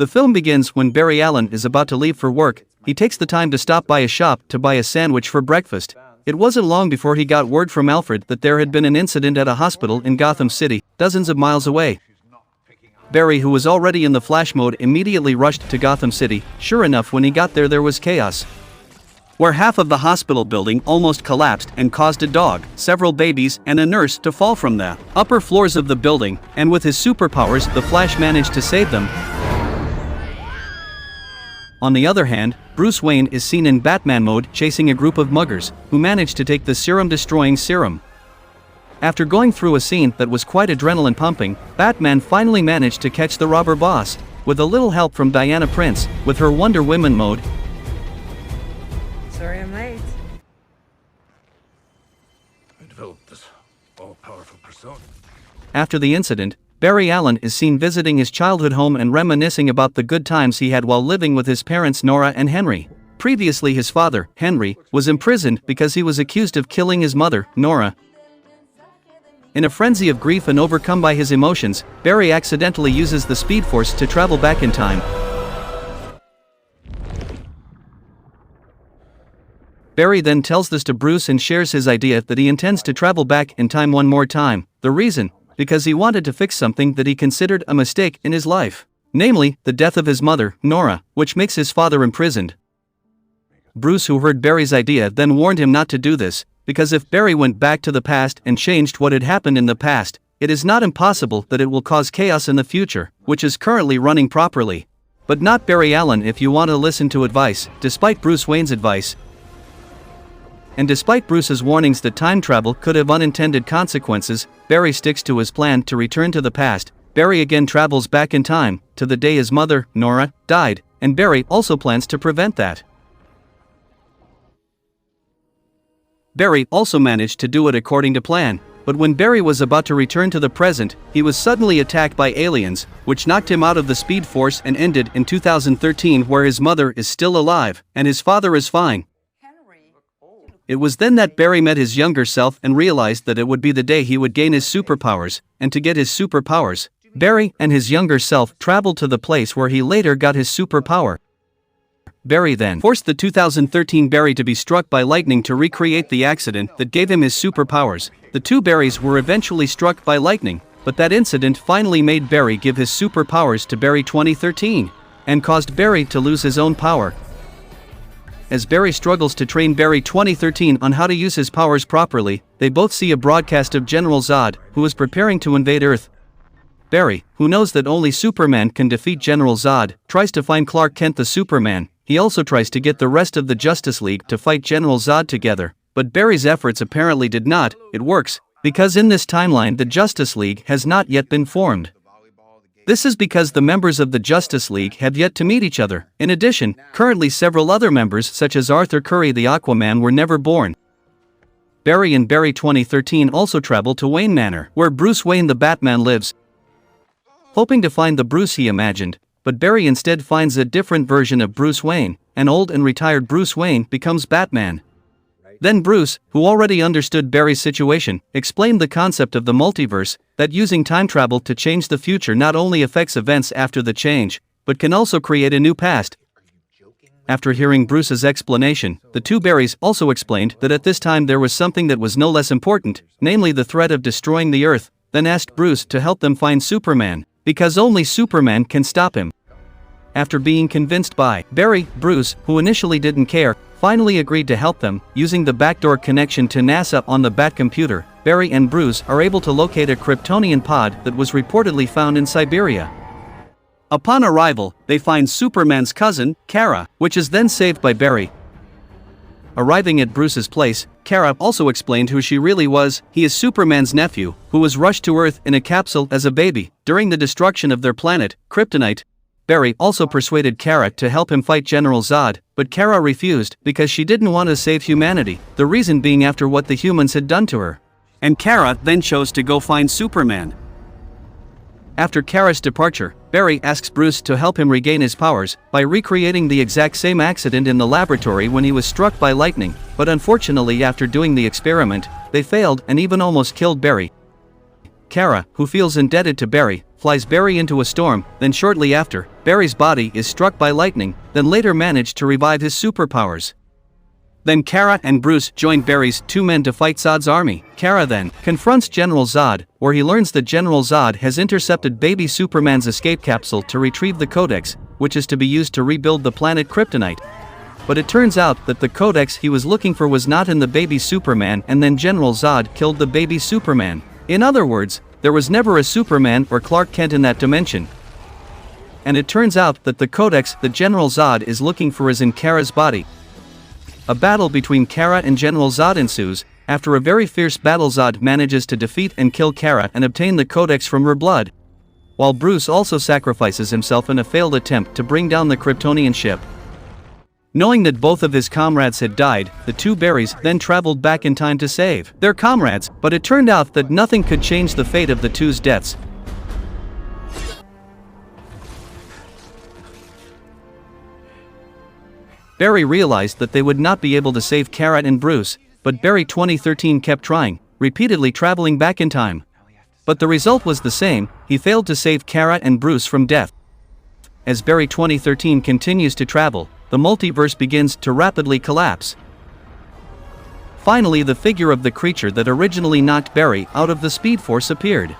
The film begins when Barry Allan is about to leave for work. He takes the time to stop by a shop to buy a sandwich for breakfast. It wasn't long before he got word from Alfred that there had been an incident at a hospital in Gotham City, dozens of miles away. Barry, who was already in the flash mode, immediately rushed to Gotham City. Sure enough, when he got there was chaos, where half of the hospital building almost collapsed and caused a dog, several babies, and a nurse to fall from the upper floors of the building, and with his superpowers, the Flash managed to save them. On the other hand, Bruce Wayne is seen in Batman mode chasing a group of muggers, who managed to take the serum-destroying serum. After going through a scene that was quite adrenaline-pumping, Batman finally managed to catch the robber boss, with a little help from Diana Prince, with her Wonder Woman mode. Sorry I'm late. I developed this all-powerful persona. After the incident, Barry Allan is seen visiting his childhood home and reminiscing about the good times he had while living with his parents Nora and Henry. Previously, his father, Henry, was imprisoned because he was accused of killing his mother, Nora. In a frenzy of grief and overcome by his emotions, Barry accidentally uses the Speed Force to travel back in time. Barry then tells this to Bruce and shares his idea that he intends to travel back in time one more time. The reason? Because he wanted to fix something that he considered a mistake in his life. Namely, the death of his mother, Nora, which makes his father imprisoned. Bruce, who heard Barry's idea, then warned him not to do this, because if Barry went back to the past and changed what had happened in the past, it is not impossible that it will cause chaos in the future, which is currently running properly. But not Barry Allan if you want to listen to advice. Despite Bruce Wayne's advice, and despite Bruce's warnings that time travel could have unintended consequences, Barry sticks to his plan to return to the past. Barry again travels back in time, to the day his mother, Nora, died, and Barry also plans to prevent that. Barry also managed to do it according to plan, but when Barry was about to return to the present, he was suddenly attacked by aliens, which knocked him out of the Speed Force and ended in 2013, where his mother is still alive, and his father is fine. It was then that Barry met his younger self and realized that it would be the day he would gain his superpowers, and to get his superpowers, Barry and his younger self traveled to the place where he later got his superpower. Barry then forced the 2013 Barry to be struck by lightning to recreate the accident that gave him his superpowers. The two Barrys were eventually struck by lightning, but that incident finally made Barry give his superpowers to Barry 2013, and caused Barry to lose his own power. As Barry struggles to train Barry 2013 on how to use his powers properly, they both see a broadcast of General Zod, who is preparing to invade Earth. Barry, who knows that only Superman can defeat General Zod, tries to find Clark Kent the Superman. He also tries to get the rest of the Justice League to fight General Zod together, but Barry's efforts apparently did not. It works, because in this timeline the Justice League has not yet been formed. This is because the members of the Justice League have yet to meet each other. In addition, currently several other members such as Arthur Curry the Aquaman were never born. Barry and Barry 2013 also travel to Wayne Manor, where Bruce Wayne the Batman lives, hoping to find the Bruce he imagined, but Barry instead finds a different version of Bruce Wayne. An old and retired Bruce Wayne becomes Batman. Then Bruce, who already understood Barry's situation, explained the concept of the multiverse, that using time travel to change the future not only affects events after the change, but can also create a new past. After hearing Bruce's explanation, the two Barrys also explained that at this time there was something that was no less important, namely the threat of destroying the Earth, then asked Bruce to help them find Superman, because only Superman can stop him. After being convinced by Barry, Bruce, who initially didn't care, finally agreed to help them. Using the backdoor connection to NASA on the Bat computer, Barry and Bruce are able to locate a Kryptonian pod that was reportedly found in Siberia. Upon arrival, they find Superman's cousin, Kara, which is then saved by Barry. Arriving at Bruce's place, Kara also explained who she really was. He is Superman's nephew, who was rushed to Earth in a capsule as a baby during the destruction of their planet, Kryptonite. Barry also persuaded Kara to help him fight General Zod, but Kara refused because she didn't want to save humanity, the reason being after what the humans had done to her. And Kara then chose to go find Superman. After Kara's departure, Barry asks Bruce to help him regain his powers by recreating the exact same accident in the laboratory when he was struck by lightning, but unfortunately after doing the experiment, they failed and even almost killed Barry. Kara, who feels indebted to Barry, flies Barry into a storm, then shortly after, Barry's body is struck by lightning, then later managed to revive his superpowers. Then Kara and Bruce join Barry's two men to fight Zod's army. Kara then confronts General Zod, where he learns that General Zod has intercepted baby Superman's escape capsule to retrieve the Codex, which is to be used to rebuild the planet Kryptonite. But it turns out that the Codex he was looking for was not in the baby Superman, and then General Zod killed the baby Superman. In other words, there was never a Superman or Clark Kent in that dimension. And it turns out that the Codex that General Zod is looking for is in Kara's body. A battle between Kara and General Zod ensues. After a very fierce battle, Zod manages to defeat and kill Kara and obtain the Codex from her blood, while Bruce also sacrifices himself in a failed attempt to bring down the Kryptonian ship. Knowing that both of his comrades had died, the two Barrys then traveled back in time to save their comrades, but it turned out that nothing could change the fate of the two's deaths. Barry realized that they would not be able to save Kara and Bruce, but Barry 2013 kept trying, repeatedly traveling back in time. But the result was the same, he failed to save Kara and Bruce from death. As Barry 2013 continues to travel, the multiverse begins to rapidly collapse. Finally, the figure of the creature that originally knocked Barry out of the Speed Force appeared.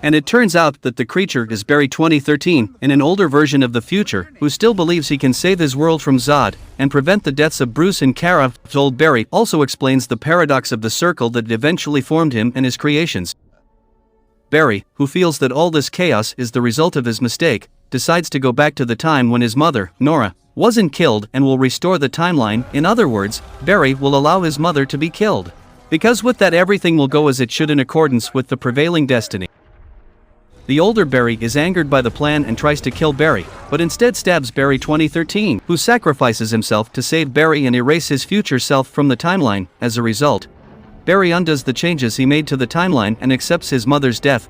And it turns out that the creature is Barry 2013, in an older version of the future, who still believes he can save his world from Zod and prevent the deaths of Bruce and Kara. Old Barry also explains the paradox of the circle that eventually formed him and his creations. Barry, who feels that all this chaos is the result of his mistake, decides to go back to the time when his mother, Nora, wasn't killed and will restore the timeline. In other words, Barry will allow his mother to be killed. Because with that everything will go as it should in accordance with the prevailing destiny. The older Barry is angered by the plan and tries to kill Barry, but instead stabs Barry 2013, who sacrifices himself to save Barry and erase his future self from the timeline. As a result, Barry undoes the changes he made to the timeline and accepts his mother's death.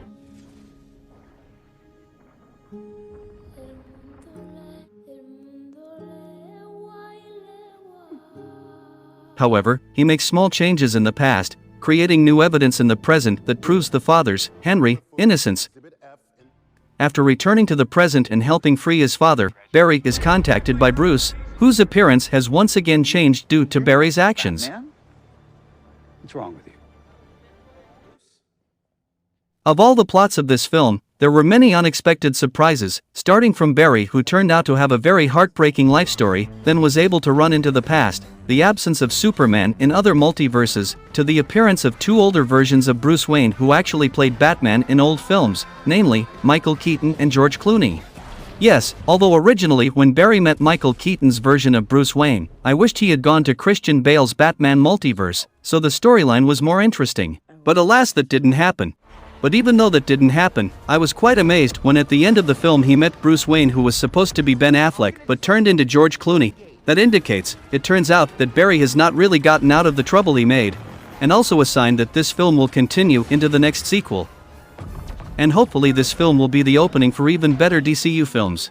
However, he makes small changes in the past, creating new evidence in the present that proves the father's, Henry, innocence. After returning to the present and helping free his father, Barry is contacted by Bruce, whose appearance has once again changed due to Barry's actions. What's wrong with you? Of all the plots of this film, there were many unexpected surprises, starting from Barry, who turned out to have a very heartbreaking life story, then was able to run into the past, the absence of Superman in other multiverses, to the appearance of two older versions of Bruce Wayne who actually played Batman in old films, namely, Michael Keaton and George Clooney. Yes, although originally when Barry met Michael Keaton's version of Bruce Wayne, I wished he had gone to Christian Bale's Batman multiverse, so the storyline was more interesting. But alas, that didn't happen. But even though that didn't happen, I was quite amazed when at the end of the film he met Bruce Wayne, who was supposed to be Ben Affleck but turned into George Clooney. That indicates, it turns out, that Barry has not really gotten out of the trouble he made, and also a sign that this film will continue into the next sequel. And hopefully this film will be the opening for even better DCU films.